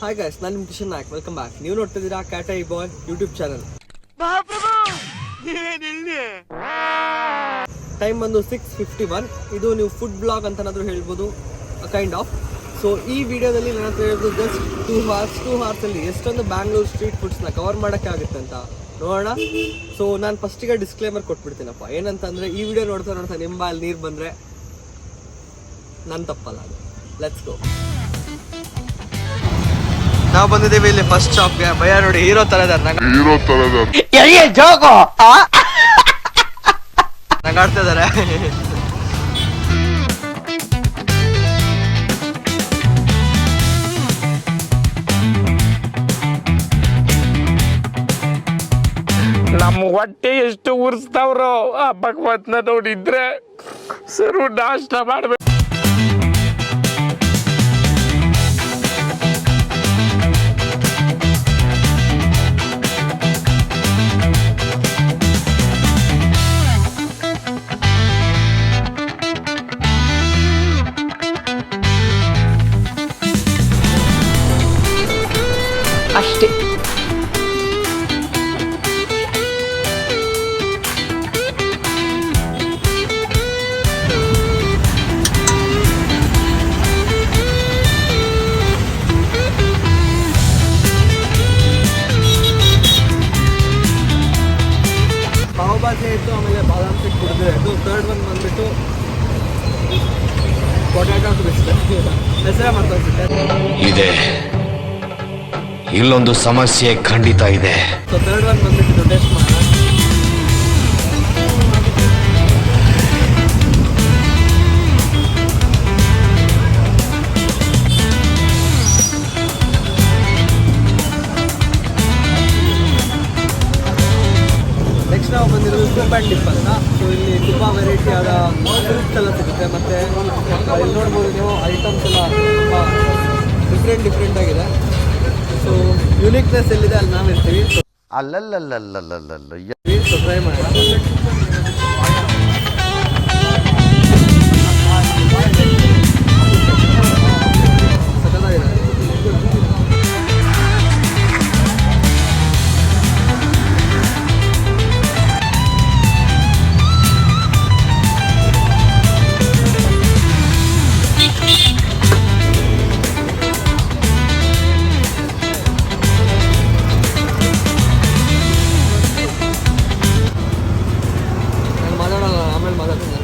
Hi guys, ನಾನು ನಿಮ್ಮ Kishan Nayak. Welcome back. ನೀವು ನೋಡ್ತಿದ್ದೀರಾ cat I boy YouTube channel. Time ಬಂದು 6:51. ಇದು ನೀವು ಫುಡ್ ಬ್ಲಾಗ್ ಅಂತನಾದರೂ ಹೇಳ್ಬೋದು, ಕೈಂಡ್ ಆಫ್. ಸೊ ಈ ವಿಡಿಯೋದಲ್ಲಿ ನನ್ನ ಹತ್ರ ಹೇಳಿದ್ರು ಜಸ್ಟ್ 2 hours ಅಲ್ಲಿ ಎಷ್ಟೊಂದು ಬ್ಯಾಂಗ್ಳೂರ್ ಸ್ಟ್ರೀಟ್ ಫುಡ್ಸ್ನ ಕವರ್ ಮಾಡೋಕ್ಕೆ ಆಗುತ್ತೆ ಅಂತ ನೋಡೋಣ. ಸೊ ನಾನು ಫಸ್ಟಿಗೆ ಡಿಸ್ಕ್ಲೇಮರ್ ಕೊಟ್ಬಿಡ್ತೀನಪ್ಪ. ಏನಂತಂದರೆ, ಈ ವಿಡಿಯೋ ನೋಡ್ತಾ ನಿಮ್ಮ ಬಾಯಲ್ಲಿ ನೀರು ಬಂದರೆ ನನ್ನ ತಪ್ಪಲ್ಲ, ಅದು. Let's go. ನಾವು ಬಂದಿದ್ದೀವಿ ಇಲ್ಲಿ ಫಸ್ಟ್ ಶಾಪ್ಗೆ. ಭಯ ನೋಡಿ, ಹೀರೋ ತರ ಇದಾರೆ. ನಗಾಡ್ತಾ ಇದಾರೆ. ನಮ್ಮ ಹೊಟ್ಟೆ ಎಷ್ಟು ಉರ್ಸ್ತಾವ್ರೋ ಆ ಭಗವತ್ನ ನೋಡಿದ್ರೆ ಸರು ನಾಷ್ಟ ಮಾಡ್ಬೇಕು. ಅಷ್ಟೇ. ಪಾವ್ ಭಾಜಿ ಆಯಿತು, ಆಮೇಲೆ ಬಾದಾಮ್ ಸಿಕ್ ಕುಡಿದ್ರೆ ಆಯಿತು. ಥರ್ಡ್ ಒನ್ ಬಂದ್ಬಿಟ್ಟು ಪೊಟ್ಯಾಟೊ ಕ್ರಿಸ್ಪ್. ಹೆಸರೇ ಮಾಡ್ತಾ ಇದೆ. ಇಲ್ಲೊಂದು ಸಮಸ್ಯೆ ಖಂಡಿತ ಇದೆ. ಸೊ ಥರ್ಡ್ ಒನ್ ಬಂದ್ಬಿಟ್ಟು ಟೇಸ್ಟ್ ಮಾಡೋಣ. ನೆಕ್ಸ್ಟ್ ನಾವು ಬಂದಿರೋದು ಸೂಪ್ ಆ್ಯಂಡ್ ಡಿಪ್ ಅಂತ. ಸೊ ಇಲ್ಲಿ ತುಂಬ ವೆರೈಟಿ ಆದ ಫ್ರೂಟ್ಸ್ ಎಲ್ಲ ಸಿಗುತ್ತೆ. ಮತ್ತು ಇಲ್ಲಿ ನೋಡ್ಬೋದು ನೀವು, ಐಟಮ್ಸ್ ಎಲ್ಲ ತುಂಬ ಡಿಫ್ರೆಂಟ್ ಆಗಿದೆ. ಸೊ ಯುನೀಕ್ನೆಸ್ ಎಲ್ಲಿದೆ ಅಲ್ಲಿ ನಾವು ಇರ್ತೀವಿ. ಸೊ ಟ್ರೈ ಮಾಡೋಣ.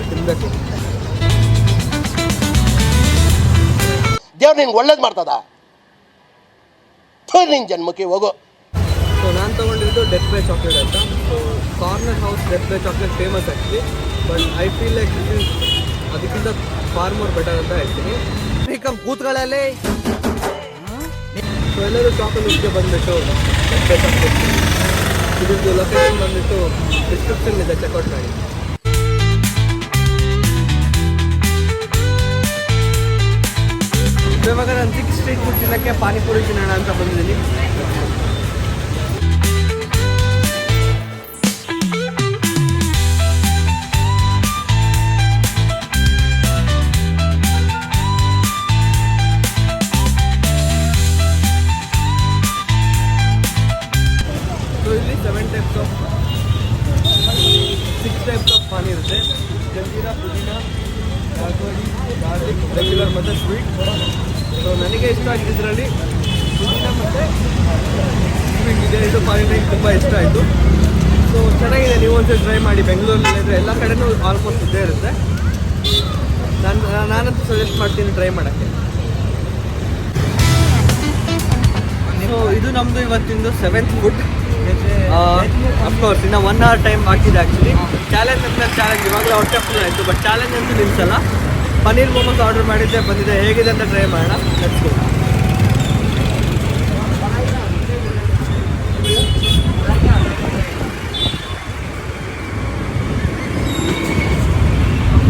ತಿನ್ಬೇಕು. ದೇವ್ರು ನಿನ್ಗೆ ಒಳ್ಳೇದು ಮಾಡ್ತದ, ನಿನ್ ಜನ್ಮಕ್ಕೆ ಹೋಗು. ಸೊ ನಾನು ತೊಗೊಂಡಿದ್ದು ಡೆತ್ ಬೈ ಚಾಕ್ಲೇಟ್ ಅಂತ. So corner house death by chocolate famous actually, but I feel like ಅದಕ್ಕಿಂತ ಫಾರ್ ಮೋರ್ ಬೆಟರ್ ಅಂತ ಹೇಳ್ತೀನಿ. ಕೂತ್ಗಳಲ್ಲಿ ಸೊ ಎಲ್ಲರೂ ಚಾಕ್ಲೇಟ್ಗೆ ಬಂದುಬಿಟ್ಟು ಡೆತ್ ಬೈ ಚಾಕ್ಲೇಟ್. ಇದ್ರದ್ದು ಲೊಕೇಶನ್ ಬಂದುಬಿಟ್ಟು ಡಿಸ್ಕ್ರಿಪ್ಷನ್ ಇದೆ, ಚೆಕ್ಔಟ್ ಮಾಡಿ. ಇವಾಗ ನಾನು 6 ಸ್ಟ್ರೀಟ್ ಫುಡ್ ತಿನ್ನೋಕ್ಕೆ ಪಾನಿಪುರಿ ತಿನ್ನೋಣ ಅಂತ ಬಂದಿದ್ದೀನಿ. ಸೊ ಇಲ್ಲಿ 6 ಟೈಪ್ಸ್ ಆಫ್ ಪಾನಿ ಇರುತ್ತೆ. ಜಂಜೀರಾ, ಪುದೀನಾ, ಗಾರ್ಲಿಕ್, ರೆಗ್ಯುಲರ್ ಮತ್ತು ಸ್ವೀಟ್. ಸೊ ನನಗೆ ಇಷ್ಟ ಆಗಿದ್ದರಲ್ಲಿ ಪುದೀನ ಮತ್ತು ಸ್ವೀಟ್ ಇದೆ. ಇದು ಪಾನಿಗೆ ತುಂಬ ಇಷ್ಟ ಆಯಿತು. ಸೊ ಚೆನ್ನಾಗಿದೆ, ನೀವು ಒಂದ್ಸರಿ ಟ್ರೈ ಮಾಡಿ. ಬೆಂಗಳೂರಲ್ಲಿದ್ದರೆ ಎಲ್ಲ ಕಡೆನೂ ಆಲ್ಮೋಸ್ಟ್ ಇದ್ದೇ ಇರುತ್ತೆ. ನಾನಂತೂ ಸಜೆಸ್ಟ್ ಮಾಡ್ತೀನಿ ಟ್ರೈ ಮಾಡೋಕ್ಕೆ. ಸೊ ಇದು ನಮ್ಮದು ಇವತ್ತಿಂದು 7th ಫುಡ್. ಅಫ್ಕೋರ್ಸ್ ಇನ್ನು 1 hour ಟೈಮ್ ಹಾಕಿದೆ ಆ್ಯಕ್ಚುಲಿ. ಚಾಲೆಂಜ್ ಅಂದರೆ ಚಾಲೆಂಜ್, ಇವಾಗಲೇ ಹೊಟ್ಟೆ ಫುಲ್ ಆಯಿತು. ಬಟ್ ಚಾಲೆಂಜ್ ಅಂತೂ ನಿಲ್ಲಿಸಲ್ಲ. ಪನ್ನೀರ್ ಮೊಮೋಸ್ ಆರ್ಡರ್ ಮಾಡಿದ್ದೆ, ಬಂದಿದೆ. ಹೇಗಿದೆ ಅಂತ ಟ್ರೈ ಮಾಡೋಣ. Let's go.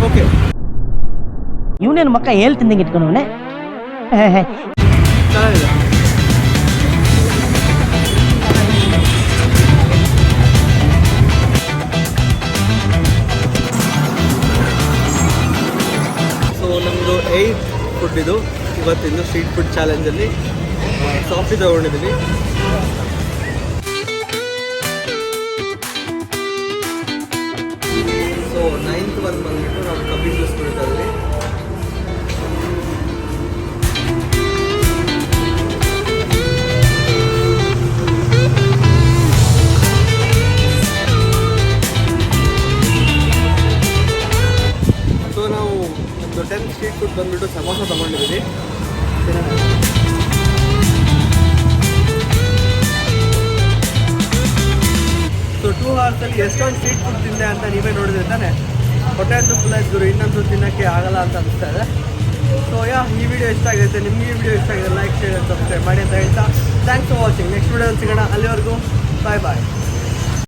ಓಕೆ, ಇವನೇನು ಮಕ್ಕ ಹೇಳ್ತಿದ್ದಂಗೆ ಇಟ್ಕೊಂಡವನೆ. ಚೆನ್ನಾಗಿದೆ. ಸೊ ನಮ್ಮದು 8th ಫುಡ್ ಇದು ಇವತ್ತಿಂದು ಸ್ಟ್ರೀಟ್ ಫುಡ್ ಚಾಲೆಂಜಲ್ಲಿ. ಸಾಫ್ಟಿ ತಗೊಂಡಿದ್ದೀವಿ. ಸೊ 9th ಒನ್ ಬಂದ್ಬಿಟ್ಟು ನಾವು ಕಬ್ಬಿ ಜ್ಯೂಸ್ ಕುಡಿತಾ ಇದ್ವಿ. ಸೊ ನಾವು ಒಂದು 10 ಸ್ಟ್ರೀಟ್ ಫುಡ್ ಬಂದ್ಬಿಟ್ಟು ಸಮೋಸ ತಗೊಂಡಿದ್ದೀವಿ. ಸೊ 2 ಅವರ್ಸಲ್ಲಿ ಎಷ್ಟೊಂದು ಸ್ಟ್ರೀಟ್ ಫುಡ್ ತಿಂದೆ ಅಂತ ನೀವೇ ನೋಡಿದ್ರೆ ತಾನೆ ಹೊಟ್ಟೆ ಅಂತೂ ಫುಲ್ ಆಯ್ತು, ಇನ್ನೊಂದು ತಿನ್ನೋಕ್ಕೆ ಆಗಲ್ಲ ಅಂತ ಅನಿಸ್ತಾ ಇದೆ. ಸೊ ಈ ವಿಡಿಯೋ ಇಷ್ಟ ಆಗುತ್ತೆ. ನಿಮಗೆ ಈ ವಿಡಿಯೋ ಇಷ್ಟ ಆಗಿದೆ ಲೈಕ್ ಶೇರ್ ಸಬ್ಸ್ಕ್ರೈಬ್ ಮಾಡಿ ಅಂತ ಹೇಳ್ತಾ thanks for watching. Next video ಸಿಗೋಣ. ಅಲ್ಲಿವರೆಗೂ ಬಾಯ್ ಬಾಯ್.